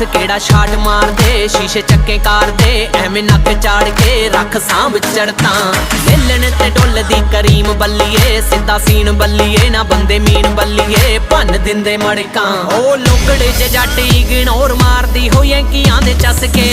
केड़ा छाट मार दे, शीशे चक्के कार दे, एवें नक चाड़ के रख सांभ चढ़ता। मिलन ते डुलदी करीम बल्लीए, सीधा सीन बल्लीए ना बंदे मीन बल्लीए, भन दिंदे मड़कां। ओ लोकड़े च जट इग्नोर मारदी हो यांकियां दे चसके।